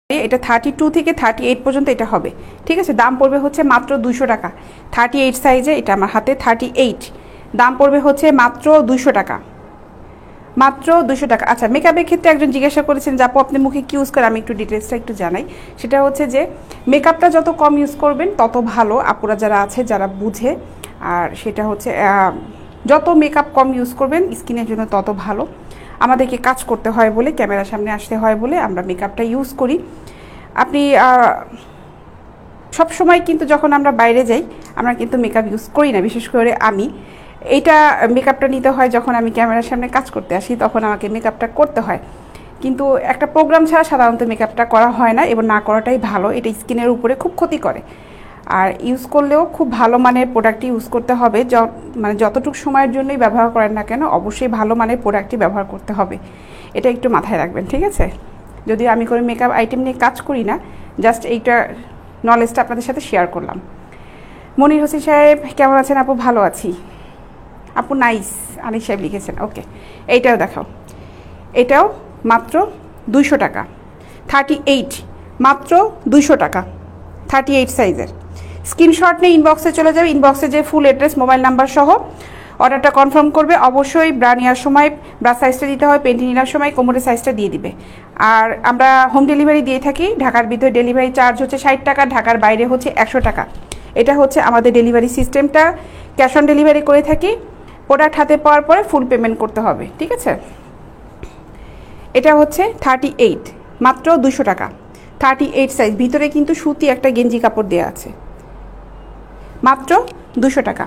এটা 32 থেকে 38 পর্যন্ত এটা হবে, ঠিক আছে। দাম পড়বে হচ্ছে মাত্র 200 টাকা। 38 সাইজে, এটা আমার হাতে 38, দাম পড়বে হচ্ছে মাত্র 200 টাকা, মাত্র 200 টাকা। আচ্ছা, মেকআপের ক্ষেত্রে একজন জিজ্ঞাসা করেছেন যে আপু আপনি মুখে কি ইউজ করেন, আমি একটু ডিটেলসটা একটু জানাই। সেটা হচ্ছে যে মেকআপটা যত কম ইউজ করবেন তত ভালো, আপুরা যারা আছে যারা বুঝে। আর সেটা হচ্ছে যত মেকআপ কম ইউজ করবেন স্কিনের জন্য তত ভালো। আমাদেরকে কাজ করতে হয় বলে, ক্যামেরার সামনে আসতে হয় বলে আমরা মেকআপটা ইউজ করি। আপনি সব সময় কিন্তু যখন আমরা বাইরে যাই আমরা কিন্তু মেকআপ ইউজ করি না, বিশেষ করে আমি। এইটা মেকআপটা নিতে হয় যখন আমি ক্যামেরার সামনে কাজ করতে আসি, তখন আমাকে মেকআপটা করতে হয়। কিন্তু একটা প্রোগ্রাম ছাড়া সাধারণত মেকআপটা করা হয় না, এবং না করাটাই ভালো। এটা স্কিনের উপরে খুব ক্ষতি করে। আর ইউজ করলেও খুব ভালো মানের প্রোডাক্টই ইউজ করতে হবে। মানে যতটুকু সময়ের জন্যই ব্যবহার করেন না কেন, অবশ্যই ভালো মানের প্রোডাক্টই ব্যবহার করতে হবে। এটা একটু মাথায় রাখবেন, ঠিক আছে। যদিও আমি কোনো মেকআপ আইটেম নিয়ে কাজ করি না, জাস্ট এইটা নলেজটা আপনাদের সাথে শেয়ার করলাম। মনির হোসেন সাহেব কেমন আছেন? আপু ভালো আছি। আপু নাইস, আনিস সাহেব লিখেছেন, ওকে। এইটাও দেখাও, এটাও মাত্র 200 টাকা। 38 মাত্র 200 টাকা, 38 সাইজের। স্ক্রিনশট নিয়ে ইনবক্সে চলে যাবে, ইনবক্সে যে ফুল অ্যাড্রেস মোবাইল নাম্বার সহ অর্ডারটা কনফার্ম করবে। অবশ্যই ব্রা নেওয়ার সময় ব্রা সাইজটা দিতে হয়, পেন্টি নেওয়ার সময় কোমরের সাইজটা দিয়ে দিবে। আর আমরা হোম ডেলিভারি দিয়ে থাকি। ঢাকার ভিতরে ডেলিভারি চার্জ হচ্ছে 60 টাকা, ঢাকার বাইরে হচ্ছে 100 টাকা। এটা হচ্ছে আমাদের ডেলিভারি সিস্টেমটা। ক্যাশ অন ডেলিভারি করে থাকি। প্রোডাক্ট হাতে পাওয়ার পরে ফুল পেমেন্ট করতে হবে, ঠিক আছে। এটা হচ্ছে 38 মাত্র 200 টাকা, 38 সাইজ। ভিতরে কিন্তু সুতি একটা গেঞ্জি কাপড় দেওয়া আছে, মাত্র 200 টাকা।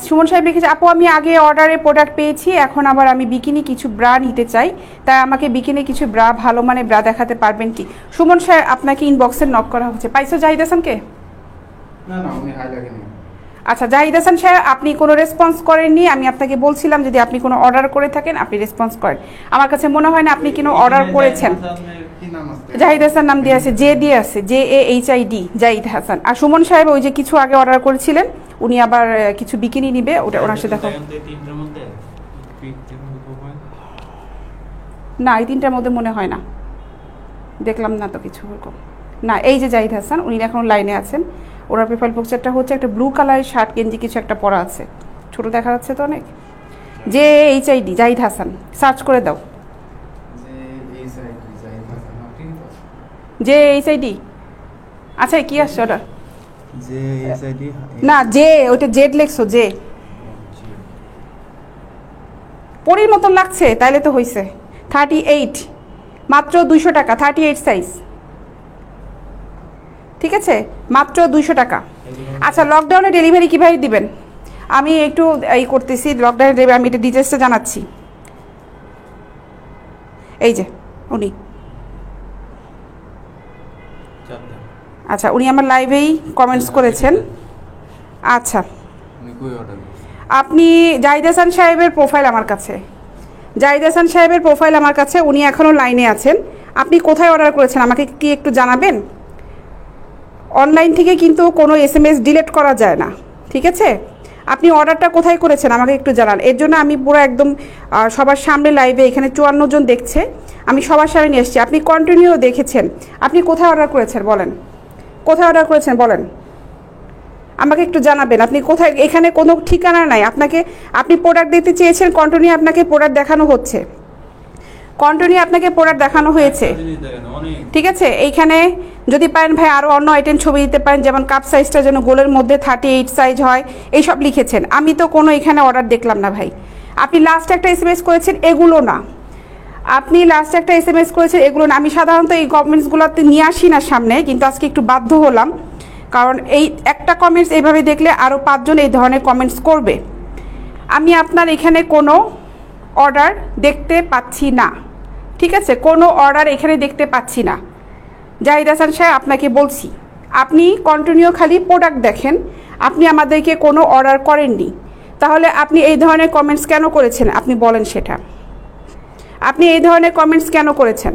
সুমন সাহেব লিখেছে, আপু আমি আগে অর্ডারে প্রোডাক্ট পেয়েছি, এখন আবার আমি বিকিনি কিছু ব্রা নিতে চাই, তাই আমাকে বিকিনি কিছু ব্রা ভালো মানে ব্রা দেখাতে পারবেন কি? সুমন সাহেব আপনাকে ইনবক্সে নক করা হচ্ছে। পাইছো জাহিদ হাসানকে? না না, উনি হাই লাগেনি। আচ্ছা জাহিদ হাসান সাহেব, আপনি কোনো রেসপন্স করেননি। আমি আপনাকে বলছিলাম যদি আপনি কোনো অর্ডার করে থাকেন আপনি রেসপন্স করেন। আমার কাছে মনে হয় না আপনি কোনো অর্ডার করেছেন। জাহিদ হাসান নাম দিয়ে আছে, জে দিয়ে আছে, JAHID, জাহিদ হাসান। আর সুমন সাহেব ওই যে কিছু আগে অর্ডার করেছিলেন, উনি আবার কিছু বিকিনি নিবে, ওটা ওনার সাথে দেখো। না, এই তিনটার মধ্যে মনে হয় না, দেখলাম না তো কিছু না। এই যে জাহিদ হাসান, উনি এখন লাইনে আছেন। ওনার প্রোফাইল পিকচারটা হচ্ছে একটা ব্লু কালারের শার্ট গেঞ্জি কিছু একটা পরা আছে, ছোট দেখা যাচ্ছে তো অনেক। JAHID, জাহিদ হাসান, সার্চ করে দাও। JAHID, আচ্ছা কি আসছে অর্ডার? না জে, ওইটা জেড লেখছো, জে পরির মতন লাগছে, তাইলে তো হয়েছে। 38 মাত্র 200 টাকা, 38 সাইজ, ঠিক আছে, মাত্র 200 টাকা। আচ্ছা লকডাউনে ডেলিভারি কীভাবে দিবেন? আমি একটু এই করতেছি, লকডাউনে দেবে, আমি এটা ডিটেলসটা জানাচ্ছি। এই যে উনি, আচ্ছা উনি আমার লাইভেই কমেন্টস করেছেন। আচ্ছা আপনি জাহিদ হাসান সাহেবের প্রোফাইল আমার কাছে, জাহিদ হাসান সাহেবের প্রোফাইল আমার কাছে, উনি এখনও লাইনে আছেন। আপনি কোথায় অর্ডার করেছেন আমাকে কি একটু জানাবেন? অনলাইন থেকে কিন্তু কোনো SMS ডিলিট করা যায় না, ঠিক আছে। আপনি অর্ডারটা কোথায় করেছেন আমাকে একটু জানান। এর জন্য আমি পুরো একদম সবার সামনে লাইভে, এখানে 54 জন দেখছে, আমি সবার সামনে নিয়ে এসেছি। আপনি কন্টিনিউ দেখেছেন, আপনি কোথায় অর্ডার করেছেন বলেন, কোথায় অর্ডার করেছেন বলেন, আমাকে একটু জানাবেন। আপনি কোথায়, এখানে কোনো ঠিকানা নাই আপনাকে, আপনি প্রোডাক্ট দিতে চেয়েছেন, কন্টিনিউ আপনাকে প্রোডাক্ট দেখানো হচ্ছে, কন্টিনিউ আপনাকে প্রোডাক্ট দেখানো হয়েছে, ঠিক আছে। এইখানে যদি পারেন ভাই আরও অন্য আইটেম ছবি দিতে পারেন, যেমন কাপ সাইজটা যেন গোলের মধ্যে 38 সাইজ হয়, এইসব লিখেছেন। আমি তো কোনো এখানে অর্ডার দেখলাম না ভাই। আপনি লাস্ট একটা SMS করেছেন, এগুলো না, আপনি লাস্ট একটা SMS করেছেন, এগুলো না। আমি সাধারণত এই কমেন্টসগুলোতে নিয়ে আসি না সামনে, কিন্তু আজকে একটু বাধ্য হলাম, কারণ এই একটা কমেন্টস এইভাবে দেখলে আরও 5 জন এই ধরনের কমেন্টস করবে। আমি আপনার এখানে কোনো অর্ডার দেখতে পাচ্ছি না, ঠিক আছে, কোনো অর্ডার এখানে দেখতে পাচ্ছি না। জাহিদ হাসান সাহেব আপনাকে বলছি, আপনি কন্টিনিউ খালি প্রোডাক্ট দেখেন, আপনি আমাদেরকে কোনো অর্ডার করেননি, তাহলে আপনি এই ধরনের কমেন্টস কেন করেছেন আপনি বলেন সেটা। আপনি এই ধরনের কমেন্টস কেন করেছেন?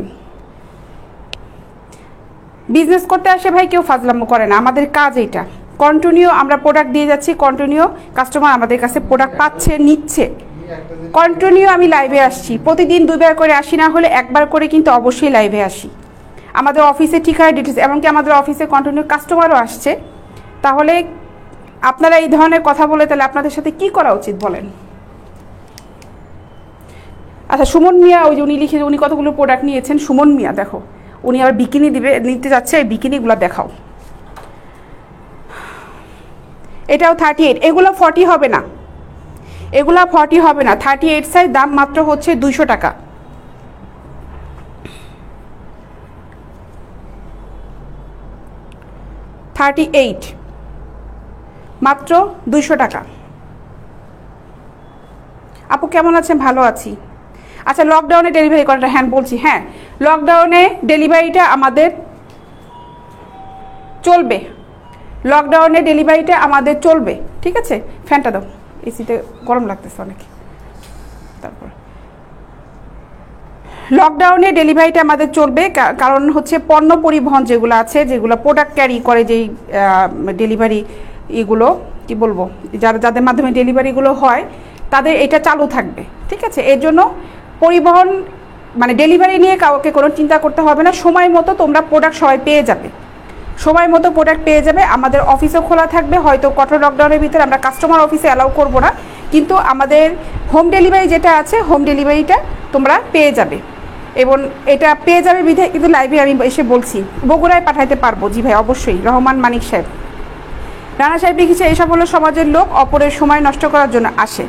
বিজনেস করতে আসে ভাই কেউ ফাজলামো করে না, আমাদের কাজ এইটা। কন্টিনিউ আমরা প্রোডাক্ট দিয়ে যাচ্ছি, কন্টিনিউ কাস্টমার আমাদের কাছে প্রোডাক্ট পাচ্ছে, নিচ্ছে। কন্টিনিউ আমি লাইভে আসছি, প্রতিদিন 2বার করে আসি, না হলে 1বার করে কিন্তু অবশ্যই লাইভে আসি। আমাদের অফিসে ঠিকানা ডিটেলস, এমনকি আমাদের অফিসে কন্টিনিউ কাস্টমারও আসছে। তাহলে আপনারা এই ধরনের কথা বলে তাহলে আপনাদের সাথে কি করা উচিত বলেন? আচ্ছা, সুমন মিয়া, ওই যে উনি লিখে, উনি কতগুলো প্রোডাক্ট নিয়েছেন। সুমন মিয়া দেখো, উনি আবার বিকিনি নিতে যাচ্ছে, এই বিকিনিগুলো দেখাও। এটাও 38, এগুলো 40 হবে না, এগুলা 40 হবে না। 38 সাইজ, দাম মাত্র হচ্ছে 200 টাকা। মাত্র 200 টাকা। আপু কেমন আছেন? ভালো আছি। আচ্ছা, লকডাউনে ডেলিভারি করাটা, হ্যাঁ বলছি, হ্যাঁ লকডাউনে ডেলিভারিটা আমাদের চলবে, লকডাউনে ডেলিভারিটা আমাদের চলবে, ঠিক আছে। ফ্যানটা দাও, এসিতে গরম লাগতেছে অনেক। তারপর লকডাউনে ডেলিভারিটা আমাদের চলবে, কারণ হচ্ছে পণ্য পরিবহন যেগুলো আছে, যেগুলো প্রোডাক্ট ক্যারি করে, যেই ডেলিভারি এগুলো কি বলবো, যাদের মাধ্যমে ডেলিভারিগুলো হয় তাদের এটা চালু থাকবে, ঠিক আছে। এর জন্য পরিবহন মানে ডেলিভারি নিয়ে কাউকে কোনো চিন্তা করতে হবে না। সময় মতো তোমরা প্রোডাক্ট সবাই পেয়ে যাবে, সময় মতো প্রোডাক্ট পেয়ে যাবে। আমাদের অফিসও খোলা থাকবে, হয়তো কঠোর লকডাউনের ভিতরে আমরা কাস্টমার অফিসে অ্যালাউ করব না, কিন্তু আমাদের হোম ডেলিভারি যেটা আছে, হোম ডেলিভারিটা তোমরা পেয়ে যাবে। এবং এটা পেয়ে যাবে বিধে কিন্তু লাইভে আমি এসে বলছি, বগুড়ায় পাঠাইতে পারবো। জি ভাই, অবশ্যই। রহমান মানিক সাহেব, রানা সাহেব লিখেছে, এইসব হলো সমাজের লোক, অপরের সময় নষ্ট করার জন্য আসে।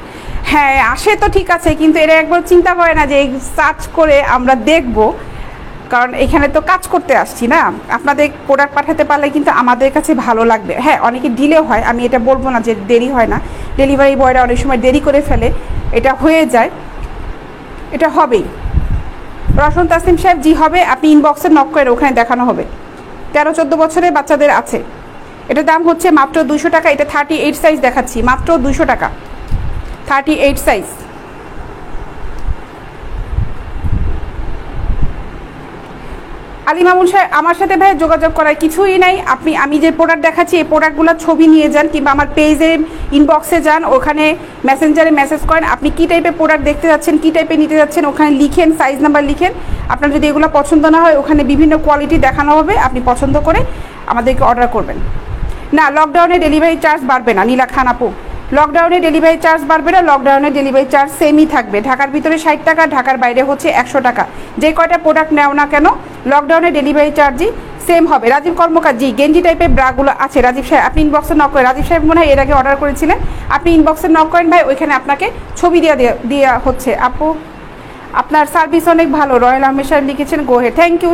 হ্যাঁ আসে তো ঠিক আছে, কিন্তু এরা একবার চিন্তা করে না যে এই সার্চ করে আমরা দেখব, কারণ এখানে তো কাজ করতে আসছি না। আপনাদের প্রোডাক্ট পাঠাতে পারলে কিন্তু আমাদের কাছে ভালো লাগবে। হ্যাঁ, অনেকে ডিলে হয়, আমি এটা বলবো না যে দেরি হয় না, ডেলিভারি বয়রা অনেক সময় দেরি করে ফেলে, এটা হয়ে যায়, এটা হবেই। রশন তাসিম সাহেব, জি হবে, আপনি ইনবক্সে নক করেন, ওখানে দেখানো হবে। 13-14 বছরের বাচ্চাদের আছে, এটার দাম হচ্ছে মাত্র 200 টাকা। এটা 38 সাইজ দেখাচ্ছি, মাত্র 200 টাকা, 38 সাইজ। আলী মামুন সাহেব, আমার সাথে ভাই যোগাযোগ করার কিছুই নাই। আমি যে প্রোডাক্ট দেখাচ্ছি, এই প্রোডাক্টগুলোর ছবি নিয়ে যান, কিংবা আমার পেজে ইনবক্সে যান, ওখানে মেসেঞ্জারে মেসেজ করেন, আপনি কী টাইপের প্রোডাক্ট দেখতে যাচ্ছেন, কী টাইপের নিতে যাচ্ছেন, ওখানে লিখেন, সাইজ নাম্বার লিখেন। আপনার যদি এগুলো পছন্দ না হয়, ওখানে বিভিন্ন কোয়ালিটি দেখানো হবে, আপনি পছন্দ করে আমাদেরকে অর্ডার করবেন। না, লকডাউনে ডেলিভারি চার্জ বাড়বে না নীলা খান আপু, লকডাউনে ডেলিভারি চার্জ বাড়বে না, লকডাউনে ডেলিভারি চার্জ সেমই থাকবে। ঢাকার ভিতরে 60 টাকা, ঢাকার বাইরে হচ্ছে 100 টাকা। যে কয়টা প্রোডাক্ট নেও না কেন, লকডাউনে ডেলিভারি চার্জই সেম হবে। রাজীব কর্মকার, জি গেঞ্জি টাইপের ব্রাগুলো আছে। রাজীব সাহেব, আপনি ইনবক্সে নক করেন, রাজীব সাহেব মনে হয় এর আগে অর্ডার করেছিলেন, আপনি ইনবক্সে নক করেন ভাই, ওইখানে আপনাকে ছবি দেওয়া হচ্ছে। আপু আপনার সার্ভিস অনেক ভালো, রয়্যাল আহমেদ সাহেব লিখেছেন, গো হে, থ্যাংক ইউ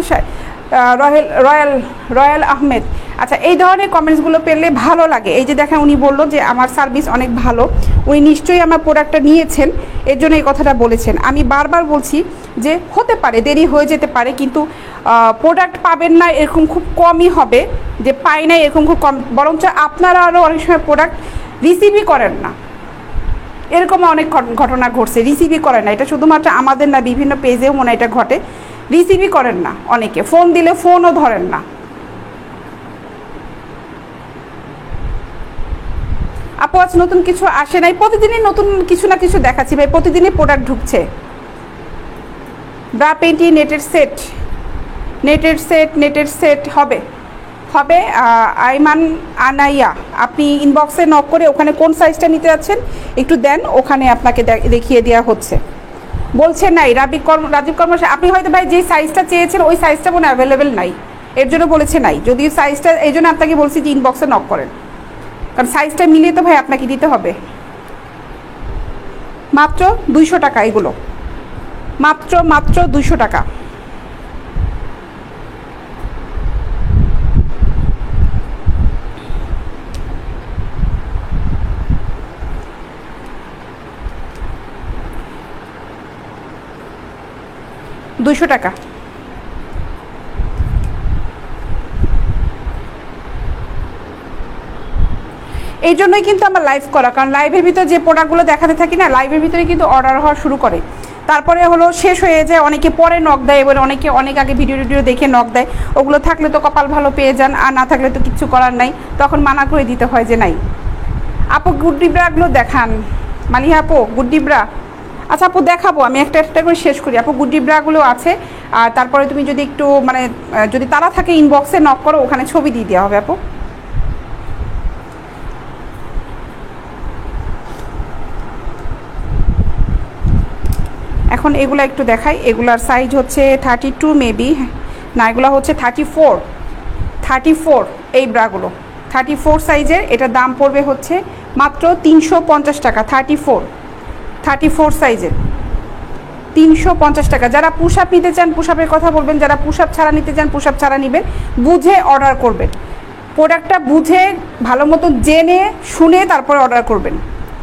রয়্যাল আহমেদ। আচ্ছা, এই ধরনের কমেন্টসগুলো পেলে ভালো লাগে। এই যে দেখেন, উনি বললো যে আমার সার্ভিস অনেক ভালো, উনি নিশ্চয়ই আমার প্রোডাক্টটা নিয়েছেন, এর জন্য এই কথাটা বলেছেন। আমি বারবার বলছি যে হতে পারে দেরি হয়ে যেতে পারে, কিন্তু প্রোডাক্ট পাবেন না এরকম খুব কমই হবে, যে পাই না এরকম খুব কম, বরঞ্চ আপনারা আরও অনেক সময় প্রোডাক্ট রিসিভই করেন না, এরকম অনেক ঘটনা ঘটছে, রিসিভই করেন না। এটা শুধুমাত্র আমাদের না, বিভিন্ন পেজেও মনে হয় এটা ঘটে, রিসিভই করেন না, অনেকে ফোন দিলে ফোনও ধরেন না। আপু আজ নতুন কিছু আসে নাই, প্রতিদিনই নতুন কিছু না কিছু দেখাচ্ছি ভাই, প্রতিদিনই প্রোডাক্ট ঢুকছে। ব্রা পেন্টি নেটের সেট হবে আইমান আনাইয়া, আপনি ইনবক্সে নক করে ওখানে কোন সাইজটা নিতে যাচ্ছেন একটু দেন, ওখানে আপনাকে দেখিয়ে দেওয়া হচ্ছে। বলছেন নাই রাজীব কর্ম, আপনি হয়তো ভাই যে সাইজটা চেয়েছেন ওই সাইজটা মনে অ্যাভেলেবেল নাই, এর জন্য বলেছে নাই। যদিও সাইজটা, এই জন্য আপনাকে বলছি যে ইনবক্সে নক করেন, কারণ সাইজটা মিলিয়ে তো ভাই আপনাকে দিতে হবে। মাত্র 200 টাকা এগুলো, মাত্র 200 টাকা। টাকা। এই জন্যই কিন্তু আমার লাইভ করা, কারণ লাইভের ভিতরে যে প্রোডাক্টগুলো দেখাতে থাকি না, লাইভের ভিতরে কিন্তু অর্ডার হওয়া শুরু করে। তারপরে হলো শেষ হয়ে যায়, অনেকে পরে নক দেয়, এবার অনেকে অনেক আগে ভিডিও দেখে নক দেয়। ওগুলো থাকলে তো কপাল ভালো পেয়ে যান, আর না থাকলে তো কিচ্ছু করার নাই, তখন মানা করে দিতে হয় যে নাই। আপু গুড্ডি ব্রাগুলো দেখান, মালিহা আপু গুড্ডি ব্রা। আচ্ছা আপু দেখাবো, আমি একটা একটা করে শেষ করি। আপু গুড্ডি ব্রাগুলো আছে, আর তারপরে তুমি যদি একটু মানে যদি তারা থাকে ইনবক্সে নক করো, ওখানে ছবি দিয়ে দেওয়া হবে আপু। এখন এগুলো একটু দেখাই, এগুলার সাইজ হচ্ছে 32 মেবি, না এগুলো হচ্ছে 34 এই ব্রাগুলো 34 সাইজের। এটার দাম পড়বে হচ্ছে মাত্র 350 টাকা। 34 সাইজের 350 টাকা। যারা পুশ আপ নিতে চান পুশ আপের কথা বলবেন, যারা পুশ আপ ছাড়া নিতে চান পুশ আপ ছাড়া নেবেন। বুঝে অর্ডার করবেন, প্রোডাক্টটা বুঝে ভালো মতো জেনে শুনে তারপরে অর্ডার করবেন।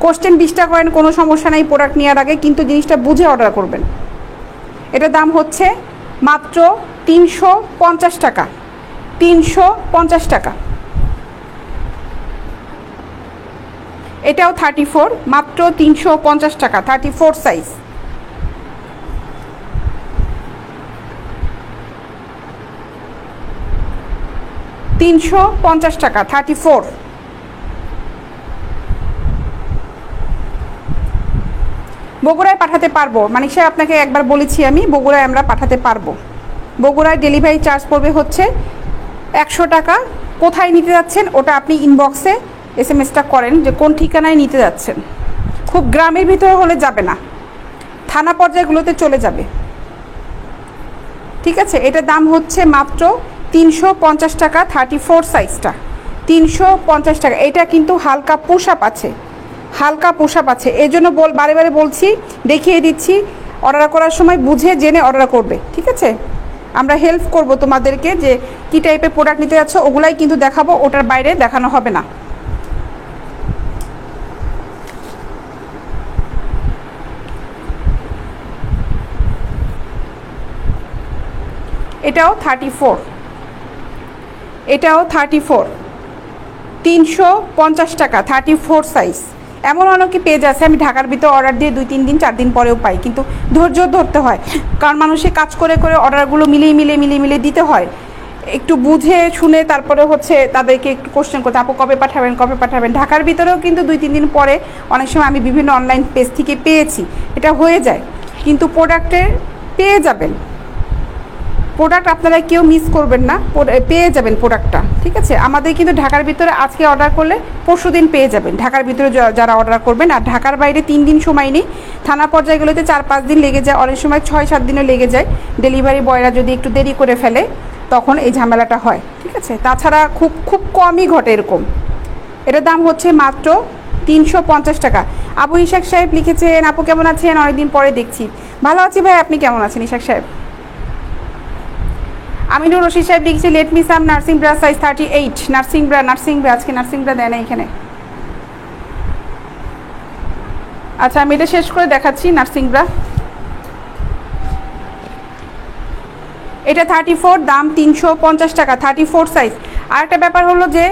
কোশ্চেন 20টা করেন, কোনো সমস্যা নেই প্রোডাক্ট নেওয়ার আগে, কিন্তু জিনিসটা বুঝে অর্ডার করবেন। এটার দাম হচ্ছে মাত্র 350 টাকা। 350 টাকা। এটাও 34, মাত্র 350 টাকা। 34 সাইজ। $350 টাকা। 34। বগুড়ায় পাঠাতে পারবো, মানিক সাহেব আপনাকে একবার বলেছি আমি, বগুড়ায় আমরা পাঠাতে পারবো। বগুড়ায় ডেলিভারি চার্জ পড়বে হচ্ছে 100 টাকা। কোথায় নিতে যাচ্ছেন ওটা আপনি ইনবক্সে SMS-টা করেন যে কোন ঠিকানায় নিতে যাচ্ছেন। খুব গ্রামের ভিতরে হলে যাবে না, থানা পর্যায়গুলোতে চলে যাবে, ঠিক আছে। এটার দাম হচ্ছে মাত্র 350 টাকা। 34 সাইজটা 350 টাকা। এটা কিন্তু হালকা পুশ আপ আছে, হালকা পুশ আপ আছে, এই জন্য বারে বারে বলছি, দেখিয়ে দিচ্ছি। অর্ডার করার সময় বুঝে জেনে অর্ডার করবে, ঠিক আছে। আমরা হেল্প করব তোমাদেরকে যে কী টাইপের প্রোডাক্ট নিতে যাচ্ছ, ওগুলাই কিন্তু দেখাবো, ওটার বাইরে দেখানো হবে না। এটাও 34, এটাও 34, 350 টাকা। 34 সাইজ। এমন অনেক পেজ আছে আমি ঢাকার ভিতরে অর্ডার দিয়ে 2-3 দিন 4 দিন পরেও পাই, কিন্তু ধৈর্য ধরতে হয়, কারণ মানুষে কাজ করে করে অর্ডারগুলো মিলিয়ে দিতে হয়। একটু বুঝে শুনে তারপরে হচ্ছে তাদেরকে একটু কোশ্চেন করতে, আপু কবে পাঠাবেন। ঢাকার ভিতরেও কিন্তু 2-3 দিন পরে অনেক সময় আমি বিভিন্ন অনলাইন পেজ থেকে পেয়েছি, এটা হয়ে যায়। কিন্তু প্রোডাক্টে পেয়ে যাবেন, প্রোডাক্ট আপনারা কেউ মিস করবেন না, পেয়ে যাবেন প্রোডাক্টটা, ঠিক আছে। আমাদের কিন্তু ঢাকার ভিতরে আজকে অর্ডার করলে পরশু দিন পেয়ে যাবেন, ঢাকার ভিতরে যারা অর্ডার করবেন। আর ঢাকার বাইরে 3 দিন সময় নেই, থানা পর্যায়গুলোতে 4-5 দিন লেগে যায়, অনেক সময় 6-7 দিনও লেগে যায়। ডেলিভারি বয়রা যদি একটু দেরি করে ফেলে তখন এই ঝামেলাটা হয়, ঠিক আছে। তাছাড়া খুব কমই ঘটে এরকম। এটার দাম হচ্ছে মাত্র 350 টাকা। আবু ইশাক সাহেব লিখেছেন, আপু কেমন আছেন, অনেকদিন পরে দেখছি। ভালো আছি ভাই, আপনি কেমন আছেন ইশাক সাহেব? আমিনুর রশিদ সাহেব লিখছি, let me some nursing bra size 38। Nursing bra আজকে নার্সিং ব্রা দেয় না এখানে। আচ্ছা আমি এটা শেষ করে দেখাচ্ছি নার্সিং ব্রা। এটা 34, দাম 350 টাকা। 34 সাইজ। আর একটা ব্যাপার হলো যে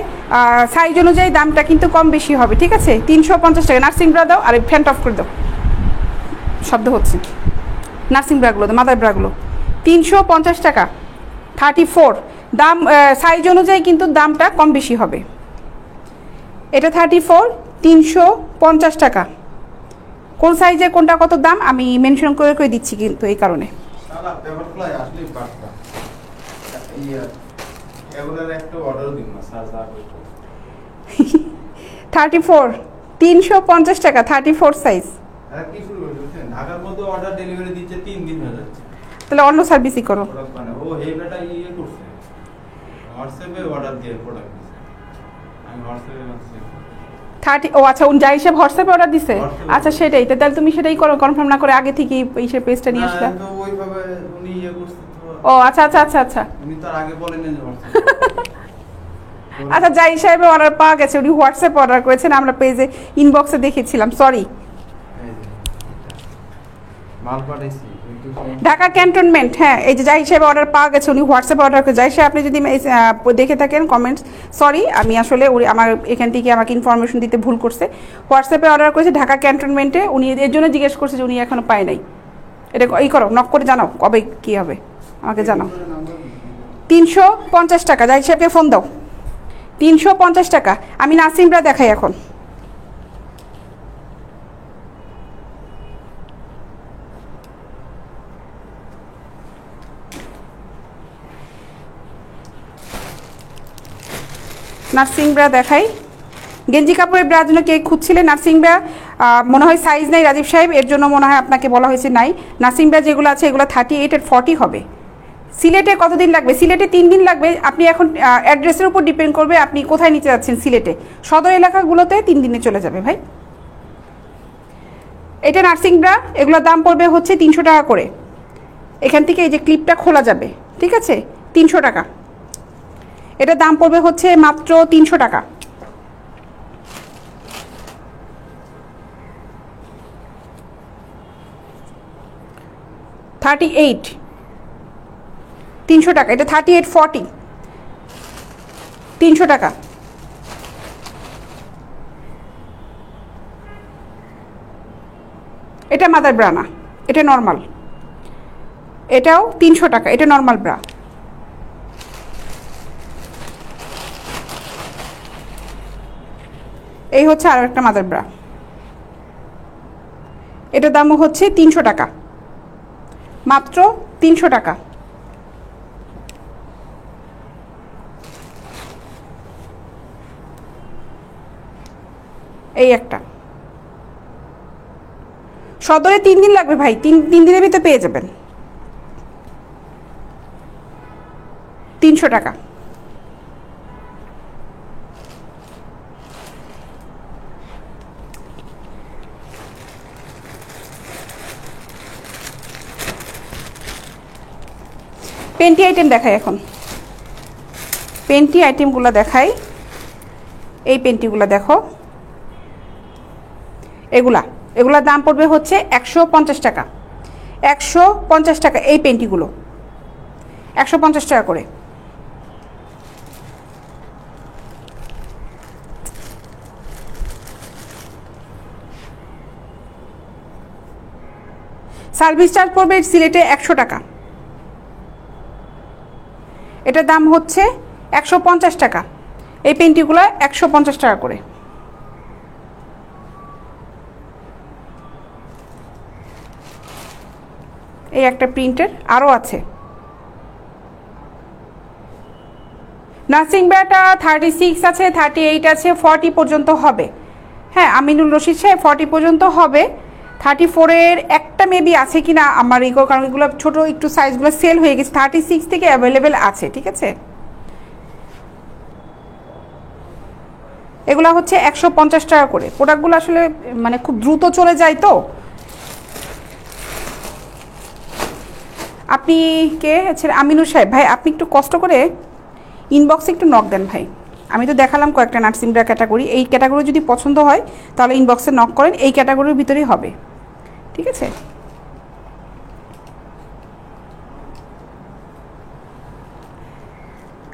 সাইজ অনুযায়ী দামটা কিন্তু কম বেশি হবে, ঠিক আছে। 350 টাকা। নার্সিং ব্রা দাও, আর ফ্যান অফ করে দাও, শব্দ হচ্ছে। নার্সিং ব্রাগুলো, মাদার ব্রাগুলো 350 টাকা। 34 দাম, সাইজ অনুযায়ী কিন্তু দামটা কম বেশি হবে। এটা 34, 350 টাকা। কোন সাইজে কোনটা কত দাম আমি মেনশন করে দিচ্ছি কিন্তু এই কারণে। 34, 350 টাকা। 34 সাইজ। ঢাকার মধ্যে অর্ডার ডেলিভারি দিচ্ছে 3 দিন হয়ে যাচ্ছে, তাহলে অন্য সার্ভিসই করো। ও এই বেটা করছে হোয়াটসঅ্যাপে অর্ডার দিয়ে প্রোডাক্ট দিছে, আমি হোয়াটসঅ্যাপে 30। ও আচ্ছা, উনি যা হিসেবে হোয়াটসঅ্যাপে অর্ডার দিছে। আচ্ছা সেটাই, তাহলে তুমি সেটাই করো, কনফার্ম না করে আগে থেকেই এই পেজটা নিয়ে আসলে। তো ওইভাবে উনি করছে তো। ও আচ্ছা উনি তো আগে বলেন না যে আচ্ছা, যাই সাহেবের অর্ডার পাওয়া গেছে, উনি হোয়াটসঅ্যাপে অর্ডার করেছেন, আমরা পেজে ইনবক্সে দেখেছিলাম, সরি। মাল পাঠাইছি ঢাকা ক্যান্টনমেন্ট, হ্যাঁ এই যে যাই হিসেবে অর্ডার পাওয়া গেছে, উনি হোয়াটসঅ্যাপে অর্ডার করে। যাই সাহেব আপনি যদি দেখে থাকেন কমেন্টস, সরি আমি আসলে আমার এখান থেকে আমাকে ইনফরমেশন দিতে ভুল করছে। হোয়াটসঅ্যাপে অর্ডার করেছে ঢাকা ক্যান্টনমেন্টে, উনি এর জন্য জিজ্ঞেস করছে যে উনি এখনও পায় নাই। এটা এই করো, নক করে জানাও কবে কী হবে, আমাকে জানাও। 350 টাকা, জাহিদ সাহেবকে ফোন দাও। 350 টাকা। আমি নাসিমরা দেখাই এখন। নার্সিং ব্রা দেখাই। গেঞ্জি কাপড়ের ব্রার জন্য কে খুঁজছিলেন? নার্সিং ব্রা মনে হয় সাইজ নাই রাজীব সাহেব, এর জন্য মনে হয় আপনাকে বলা হয়েছে নাই। নার্সিং ব্রা যেগুলো আছে এগুলো 38 আর 40 হবে। সিলেটে কতদিন লাগবে? সিলেটে 3 দিন লাগবে। আপনি এখন অ্যাড্রেসের উপর ডিপেন্ড করবে আপনি কোথায় নিতে যাচ্ছেন। সিলেটে সদর এলাকাগুলোতে 3 দিনে চলে যাবে ভাই। এটা নার্সিং ব্রা, এগুলোর দাম পড়বে হচ্ছে 300 টাকা করে। এখান থেকে এই যে ক্লিপটা খোলা যাবে, ঠিক আছে, 300 টাকা। এটা দাম পড়বে হচ্ছে মাত্র 300 টাকা। $38, 300 টাকা। এটা 38 40, 300 টাকা। এটা মাদার ব্রা না, এটা নর্মাল। এটাও 300 টাকা, এটা নর্মাল ব্রা। এই হচ্ছে আরও একটা মাদার ব্রা, এটার দামও হচ্ছে 300 টাকা, মাত্র 300 টাকা। এই একটা সদরে 3 দিন লাগবে ভাই, 3 দিনের ভিতরে পেয়ে যাবেন। 300 টাকা। পেন্টি আইটেম দেখাই এখন, পেন্টি আইটেমগুলো দেখাই। এই পেন্টিগুলো দেখো, এগুলার দাম পড়বে হচ্ছে 150 টাকা। 150 টাকা এই পেন্টিগুলো, 150 টাকা করে। সার্ভিস চার্জ পড়বে সিলেটে 100 টাকা। এটার দাম হচ্ছে 150 টাকা। এই পেন্টিগুলো 150 টাকা করে। এই একটা প্রিন্টের আরও আছে। নার্সিং ব্যাটা 36 আছে, 38 আছে, 40 পর্যন্ত হবে। হ্যাঁ, আমিনুল রশিদ সাহেব 40 পর্যন্ত হবে। 34-এর একটা মেবি আছে কি না আমার এগুলো, কারণ এগুলো ছোটো একটু সাইজগুলো সেল হয়ে গেছে। 36 থেকে অ্যাভেলেবেল আছে, ঠিক আছে। এগুলো হচ্ছে 150 টাকা করে। প্রোডাক্টগুলো আসলে মানে খুব দ্রুত চলে যায় তো। আপনি কে আচ্ছা আমিনুর সাহেব ভাই, আপনি একটু কষ্ট করে ইনবক্সে একটু নক দেন ভাই। আমি তো দেখালাম কয়েকটা নার্সিং ব্রা ক্যাটাগরি, এই ক্যাটাগরি যদি পছন্দ হয় তাহলে ইনবক্সে নক করেন, এই ক্যাটাগরির ভিতরেই হবে, ঠিক আছে।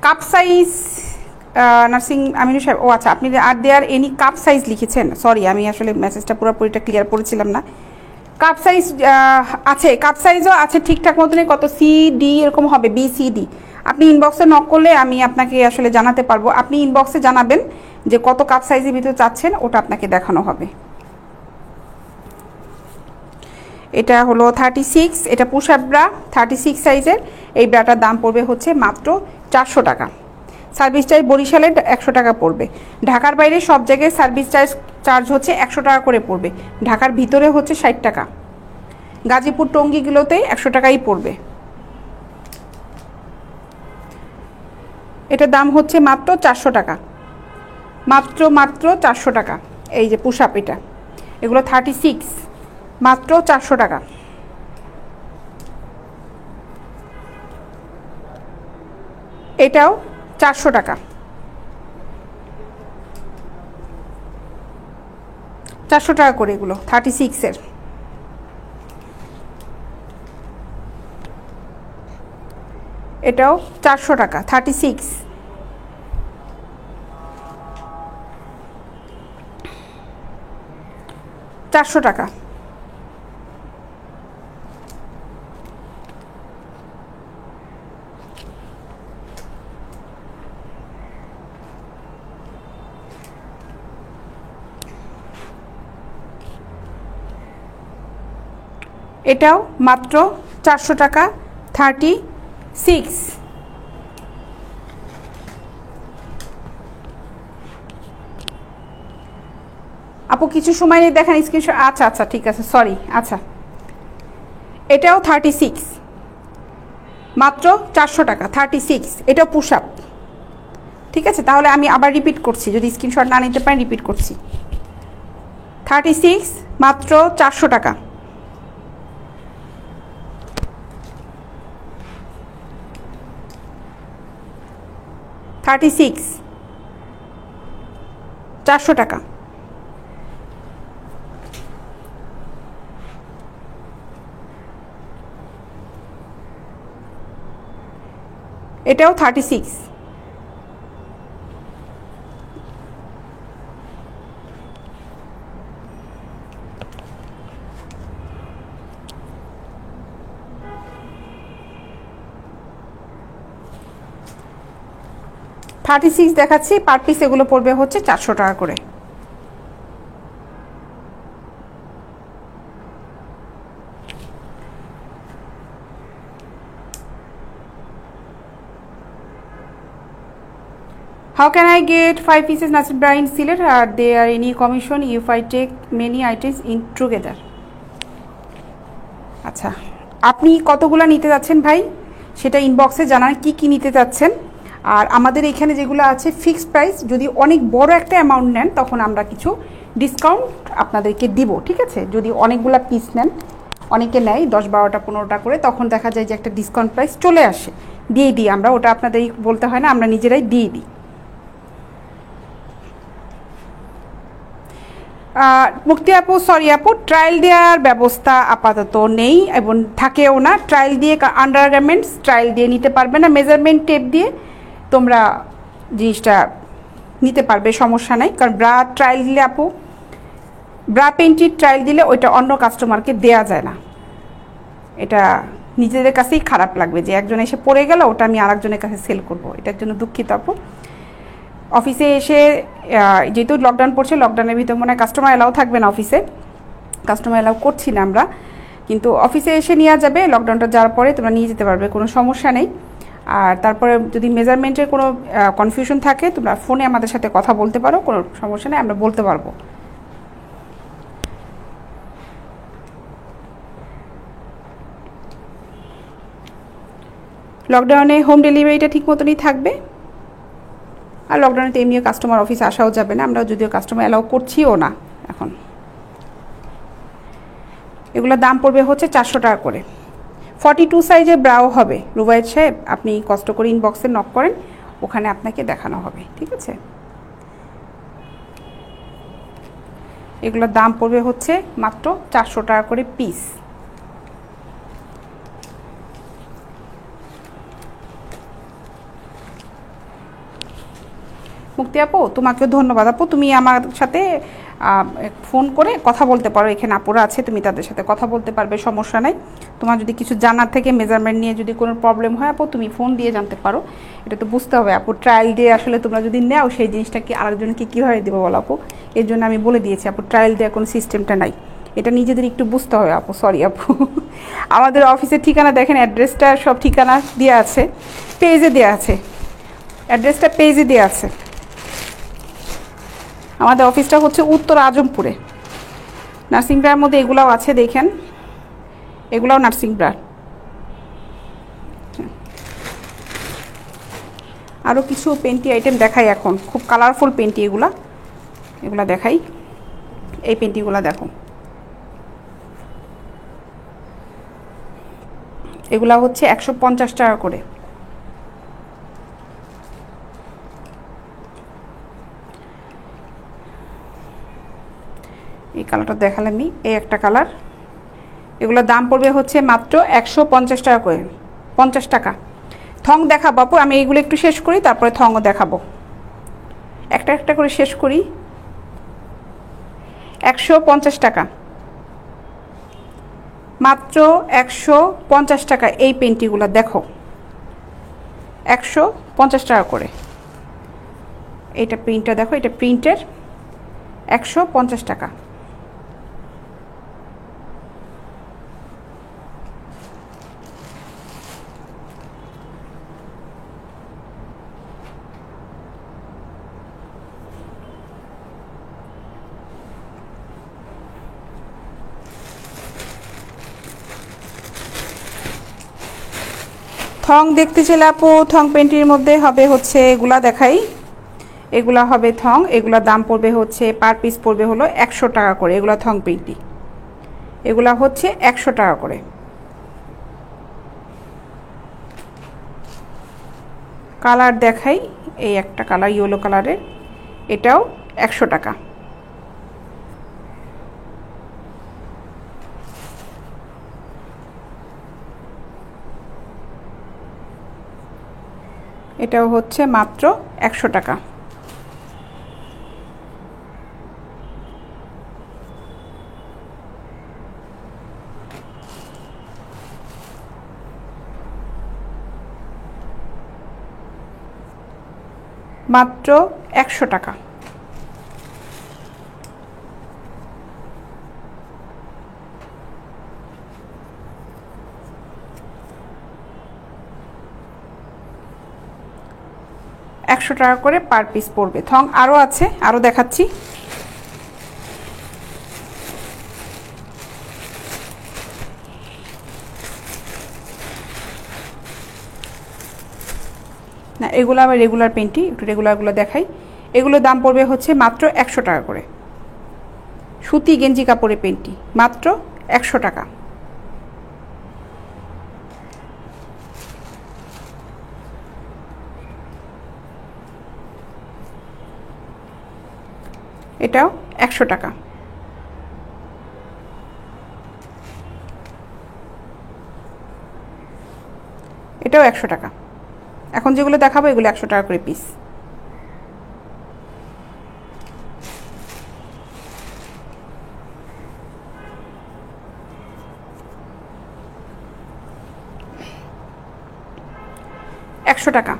কাপ সাইজ নার্সিং আমিনুর সাহেব, ও আচ্ছা, আপনি আর দেয়ার এনি কাপ সাইজ লিখেছেন, সরি আমি আসলে মেসেজটা পুরোপুরিটা ক্লিয়ার করেছিলাম না। কাপ সাইজ আছে, কাপ সাইজও আছে ঠিকঠাক মতনই, কত সি ডি এরকম হবে, বি সি ডি। আপনি ইনবক্সে নক করলে আমি আপনাকে আসলে জানাতে পারবো। আপনি ইনবক্সে জানাবেন যে কত কাপ সাইজের ভিতরে চাচ্ছেন, ওটা আপনাকে দেখানো হবে। এটা হলো 36, এটা পুশ আপ ব্রা 36 সাইজের। এই ব্রাটার দাম পড়বে হচ্ছে মাত্র 400 টাকা। সার্ভিস চার্জ বরিশালে 100 টাকা পড়বে। ঢাকার বাইরে সব জায়গায় সার্ভিস চার্জ হচ্ছে 100 টাকা করে পড়বে। ঢাকার ভিতরে হচ্ছে 60 টাকা। গাজীপুর টঙ্গীগুলোতে 100 টাকাই পড়বে। এটার দাম হচ্ছে মাত্র 400 টাকা, মাত্র 400 টাকা। এই যে পুশ আপ, এটা এগুলো 36, মাত্র 400 টাকা। এটাও 400 টাকা, 400 টাকা করে এগুলো 36-এর। এটাও 400 টাকা, 36। টাকা। এটাও মাত্র 400 টাকা, 36। আপু কিছু সময় নেই, দেখেন স্ক্রিনশট। আচ্ছা আচ্ছা ঠিক আছে, সরি। আচ্ছা, এটাও 36, মাত্র 400 টাকা, 36। এটাও পুশ আপ। ঠিক আছে, তাহলে আমি আবার রিপিট করছি, যদি স্ক্রিনশট না নিতে পারেন রিপিট করছি। 36 মাত্র 400 টাকা। $36 400 টাকা। এটাও 36। দেখাচ্ছি, পার পিস এগুলো পড়বে হচ্ছে 400 টাকা করে। How can I get 5 pieces Nasir Brand sealer? Are there any commission if I take many items in together? আচ্ছা, আপনি কতগুলো নিতে যাচ্ছেন ভাই সেটা ইনবক্সে জানান, কি নিতে যাচ্ছেন। আর আমাদের এখানে যেগুলো আছে ফিক্সড প্রাইস, যদি অনেক বড় একটা অ্যামাউন্ট নেন তখন আমরা কিছু ডিসকাউন্ট আপনাদেরকে দিব। ঠিক আছে, যদি অনেকগুলো পিস নেন, অনেকে নেয় 10, 12টা, 15টা করে, তখন দেখা যায় যে একটা ডিসকাউন্ট প্রাইস চলে আসে, দিয়ে দিই আমরা। ওটা আপনাদের বলতে হয় না, আমরা নিজেরাই দিয়ে দিই। মুক্তি আপু, সরি আপু, ট্রায়াল দেওয়ার ব্যবস্থা আপাতত নেই এবং থাকেও না। ট্রায়াল দিয়ে আন্ডারগার্মেন্টস ট্রায়াল দিয়ে নিতে পারবে না, মেজারমেন্ট টেপ দিয়ে তোমরা জিনিসটা নিতে পারবে, সমস্যা নাই। কারণ ব্রা ট্রায়াল দিলে আপু, ব্রা পেন্টির ট্রায়াল দিলে ওইটা অন্য কাস্টমারকে দেয়া যায় না। এটা নিজেদের কাছেই খারাপ লাগবে যে একজন এসে পড়ে গেল, ওটা আমি আরেকজনের কাছে সেল করব। এটার জন্য দুঃখিত আপু। অফিসে এসে, যেহেতু লকডাউন পড়ছে, লকডাউনের ভিতর মনে হয় কাস্টমার অ্যালাউ থাকবে না অফিসে, কাস্টমার অ্যালাউ করছি না আমরা, কিন্তু অফিসে এসে নেওয়া যাবে। লকডাউনটা যাওয়ার পরে তোমরা নিয়ে যেতে পারবে, কোনো সমস্যা নেই। আর তারপরে যদি মেজারমেন্টের কোনো কনফিউশন থাকে, তোমরা ফোনে আমাদের সাথে কথা বলতে পারো, কোনো সমস্যা নেই, আমরা বলতে পারবো। লকডাউনে হোম ডেলিভারিটা ঠিক মতনই থাকবে। আর লকডাউনে তো এমনিও কাস্টমার অফিসে আসাও যাবে না, আমরা যদিও কাস্টমার অ্যালাউ করছিও না এখন। এগুলোর দাম পড়বে হচ্ছে 400 টাকা করে। 42 সাইজের ব্রাও হবে। রুবায়েত সাহেব, আপনি কষ্ট করে ইনবক্সে নক করেন, ওখানে আপনাকে দেখানো হবে। ঠিক আছে, এগুলোর দাম পড়বে হচ্ছে মাত্র 400 টাকা করে পিস। মুক্তি আপু, তোমাকেও ধন্যবাদ আপু। তুমি আমার সাথে ফোন করে কথা বলতে পারো, এখানে আপুরা আছে, তুমি তাদের সাথে কথা বলতে পারবে, সমস্যা নাই। তোমার যদি কিছু জানার থেকে, মেজারমেন্ট নিয়ে যদি কোনো প্রবলেম হয় আপু, তুমি ফোন দিয়ে জানতে পারো। এটা তো বুঝতে হবে আপু, ট্রায়াল দিয়ে আসলে তোমরা যদি নেও, সেই জিনিসটা কি আরেকজনকে কীভাবে দেবো বলো আপু। এর জন্য আমি বলে দিয়েছি আপু, ট্রায়াল দেওয়ার কোনো সিস্টেমটা নাই, এটা নিজেদের একটু বুঝতে হবে আপু। সরি আপু। আমাদের অফিসের ঠিকানা দেখেন, অ্যাড্রেসটা সব ঠিকানা দেওয়া আছে, পেজে দেওয়া আছে, অ্যাড্রেসটা পেজে দেওয়া আছে। আমাদের অফিসটা হচ্ছে উত্তর আজমপুরে। নার্সিং ব্রার মধ্যে এগুলাও আছে, দেখেন, এগুলাও নার্সিং ব্রা। আরও কিছু পেন্টি আইটেম দেখাই এখন, খুব কালারফুল পেন্টি এগুলা দেখাই। এই পেন্টিগুলো দেখো, এগুলা হচ্ছে 150 টাকা করে। এই কালারটা দেখালাম আমি, এই একটা কালার। এগুলোর দাম পড়বে হচ্ছে মাত্র 150 টাকা করে, 50 টাকা। থং দেখাবো আপু, আমি এইগুলো একটু শেষ করি, তারপরে থংও দেখাবো। একটা একটা করে শেষ করি। 150 টাকা, মাত্র 150 টাকা। এই পেন্টিগুলো দেখো, 150 টাকা করে। এইটা প্রিন্টটা দেখো, এটা প্রিন্টের, 150 টাকা। থং দেখতে চাইলে আপু থং পেন্টির মধ্যে হবে হচ্ছে এগুলা দেখাই, এগুলা হবে থং, এগুলা দাম পড়বে হচ্ছে পার পিস পড়বে হলো 100 টাকা করে। এগুলা থং পেন্টি, এগুলা হচ্ছে 100 টাকা করে। কালার দেখাই, এই একটা কালার ইয়েলো কালারের, এটাও 100 টাকা। এটাও হচ্ছে মাত্র 100 টাকা। মাত্র 100 টাকা। একশো টাকা করে পার পিস পড়বে। থং আরও আছে, আরও দেখাচ্ছি। না, এগুলো আবার রেগুলার পেন্টি, একটু রেগুলারগুলো দেখাই। এগুলোর দাম পড়বে হচ্ছে মাত্র 100 টাকা করে। সুতি গেঞ্জি কাপড়ের পেন্টি, মাত্র 100 টাকা। এটাও 100 টাকা। এটাও 100 টাকা। এখন যেগুলো দেখাবো এগুলো 100 টাকা করে পিস। একশো টাকা।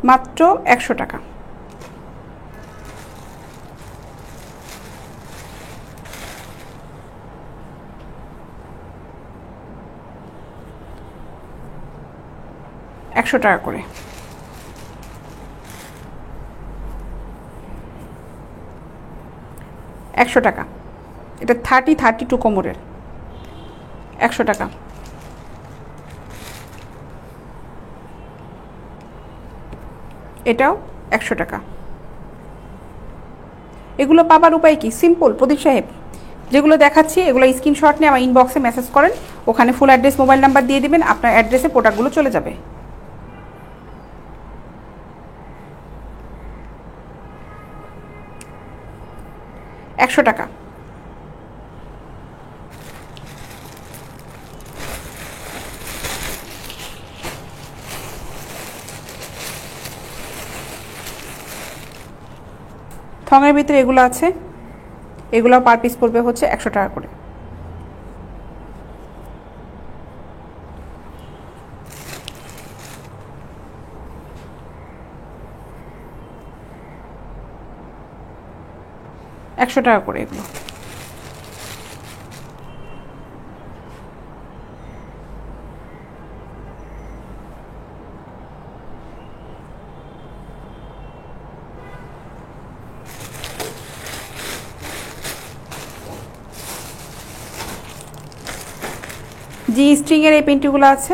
মাত্র 100 টাকা। একশো টাকা করে। একশো টাকা। এটা 32 কোমরের, 100 টাকা। এটাও 100 টাকা। এগুলো পাবার উপায় কি? সিম্পল প্রদীপ সাহেব, যেগুলো দেখাচ্ছি এগুলো স্ক্রিনশট নিয়ে আমার ইনবক্সে মেসেজ করেন, ওখানে ফুল অ্যাড্রেস মোবাইল নাম্বার দিয়ে দিবেন, আপনার অ্যাড্রেসে প্রোডাক্টগুলো চলে যাবে। একশো টাকা। থঙের ভিতরে এগুলো আছে, এগুলো পার পিস পড়বে হচ্ছে 100 টাকা করে। একশো টাকা করে এগুলো। জি স্ট্রিংয়ের এই পেন্টিগুলো আছে,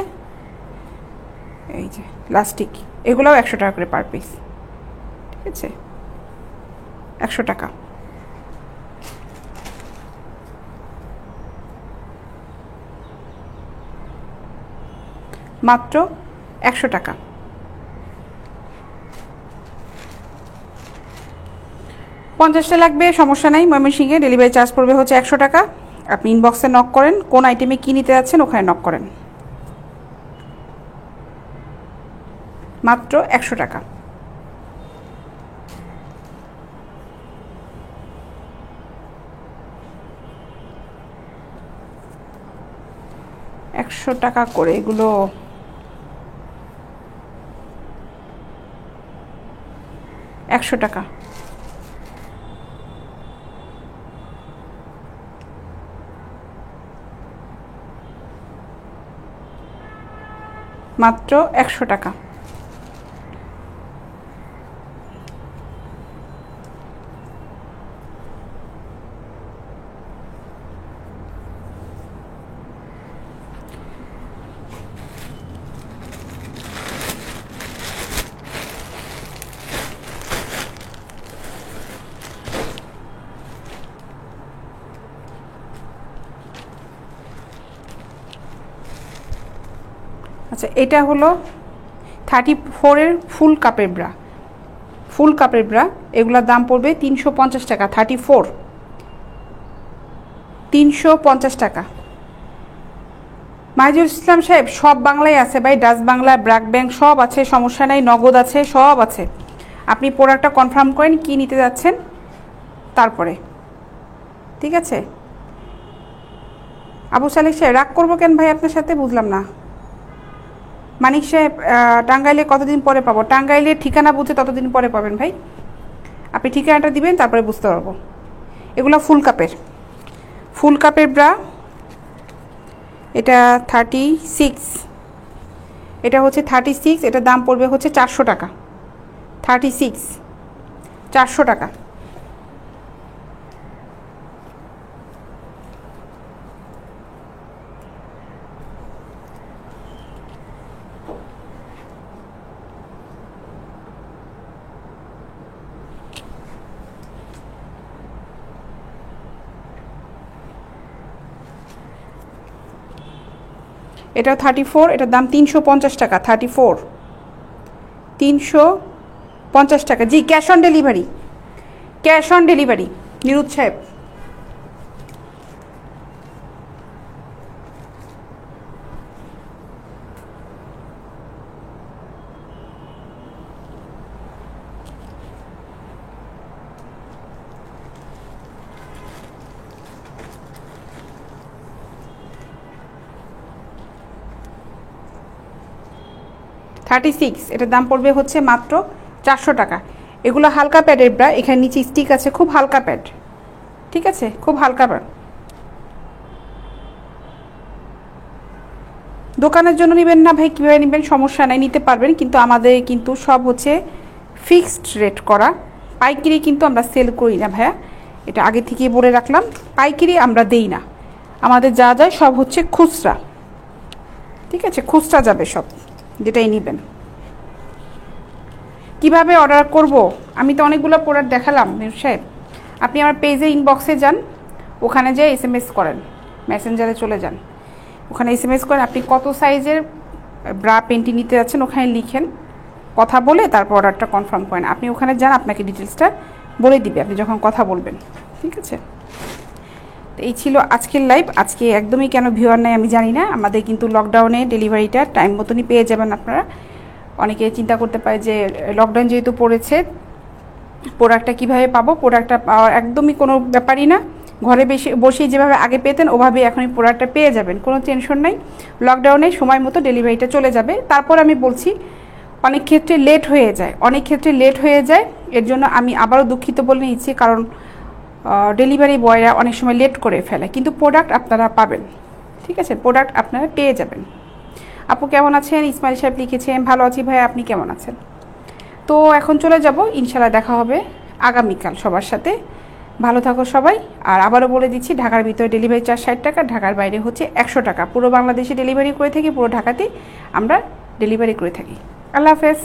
এই যে প্লাস্টিক, এগুলোও 100 টাকা করে পার পিস। ঠিক আছে, 100 টাকা। মাত্র 100 টাকা। 50টা লাগবে, সমস্যা নাই। ময়মনসিংহে ডেলিভারি চার্জ পড়বে হচ্ছে 100 টাকা। আপনি ইনবক্সে নক করেন, কোন আইটেমে কী নিতে যাচ্ছেন ওখানে নক করেন। মাত্র 100 টাকা। একশো টাকা করে এগুলো। একশো টাকা। মাত্র 100 টাকা। আচ্ছা, এটা হলো 34-এর ফুল কাপের ব্রা, এগুলোর দাম পড়বে 350 টাকা। 34 350 টাকা। মাহিজুল ইসলাম সাহেব, সব বাংলায় আছে ভাই, ডাচ বাংলা, ব্র্যাক ব্যাংক সব আছে, সমস্যা নাই, নগদ আছে, সব আছে। আপনি প্রোডাক্টটা কনফার্ম করেন কি নিতে যাচ্ছেন তারপরে, ঠিক আছে? আবু সালেক সাহেব, রাগ করবো কেন ভাই আপনার সাথে, বুঝলাম না। মানিক সাহেব, টাঙ্গাইলে কতদিন পরে পাবো? টাঙ্গাইলের ঠিকানা বুঝে ততদিন পরে পাবেন ভাই। আপনি ঠিকানাটা দিবেন, তারপরে বুঝতে পারবো। এগুলো ফুল কাপের ব্রা, এটা 36, এটা হচ্ছে 36, এটার দাম পড়বে হচ্ছে 400 টাকা। 36 400 টাকা। এটা 34, এটার দাম 350 টাকা। 34 350 টাকা। জি, ক্যাশ অন ডেলিভারি, নিরুৎ সাহেব। এটার দাম পড়বে হচ্ছে মাত্র 400 টাকা। এগুলো হালকা প্যাডের ব্রা, এখানে নিচে স্টিক আছে, খুব হালকা প্যাড, ঠিক আছে, খুব হালকা প্যাড। দোকানের জন্য নেবেন না ভাই, কীভাবে নেবেন সমস্যা নাই, নিতে পারবেন, কিন্তু আমাদের কিন্তু সব হচ্ছে ফিক্সড রেট করা। পাইকারি কিন্তু আমরা সেল করি না ভাইয়া, এটা আগে থেকেই বলে রাখলাম। পাইকারি আমরা দেই না, আমাদের যা যায় সব হচ্ছে খুচরা, ঠিক আছে, খুচরা যাবে সব, যেটাই নেবেন। কিভাবে অর্ডার করব? আমি তো অনেকগুলো প্রোডাক্ট দেখালাম নিরুৎ সাহেব। আপনি আমার পেজে ইনবক্সে যান, ওখানে যেয়ে SMS করেন, মেসেঞ্জারে চলে যান, ওখানে SMS করেন আপনি কত সাইজের ব্রা পেন্টি নিতে যাচ্ছেন, ওখানে লিখেন, কথা বলে তারপর অর্ডারটা কনফার্ম করেন। আপনি ওখানে যান, আপনাকে ডিটেলসটা বলে দিবে আপনি যখন কথা বলবেন, ঠিক আছে? তো এই ছিল আজকের লাইভ। আজকে একদমই কেন ভিউয়ার নাই আমি জানি না। আমাদের কিন্তু লকডাউনে ডেলিভারিটা টাইম মতনই পেয়ে যাবেন আপনারা। অনেকে চিন্তা করতে পারে যে লকডাউন যেহেতু পড়েছে, প্রোডাক্টটা কীভাবে পাবো। প্রোডাক্টটা পাওয়ার একদমই কোনো ব্যাপারই না, ঘরে বসেই যেভাবে আগে পেতেন ওভাবে এখনই প্রোডাক্টটা পেয়ে যাবেন, কোনো টেনশন নাই। লকডাউনে সময় মতো ডেলিভারিটা চলে যাবে। তারপর আমি বলছি অনেক ক্ষেত্রে লেট হয়ে যায়, এর জন্য আমি আবারও দুঃখিত বলে নিচ্ছি, কারণ ডেলিভারি বয়রা অনেক সময় লেট করে ফেলে, কিন্তু প্রোডাক্ট আপনারা পাবেন, ঠিক আছে, প্রোডাক্ট আপনারা পেয়ে যাবেন। আপু কেমন আছেন? ইসমাইল সাহেব লিখেছেন, ভালো আছি ভাই, আপনি কেমন আছেন? তো এখন চলে যাব, ইনশাল্লাহ দেখা হবে আগামীকাল সবার সাথে। ভালো থাকো সবাই। আর আবারও বলে দিচ্ছি, ঢাকার ভিতরে ডেলিভারি চার্জ 60 টাকা, ঢাকার বাইরে হচ্ছে 100 টাকা। পুরো বাংলাদেশে ডেলিভারি করে থাকি, পুরো ঢাকাতেই আমরা ডেলিভারি করে থাকি। আল্লাহ হাফেজ।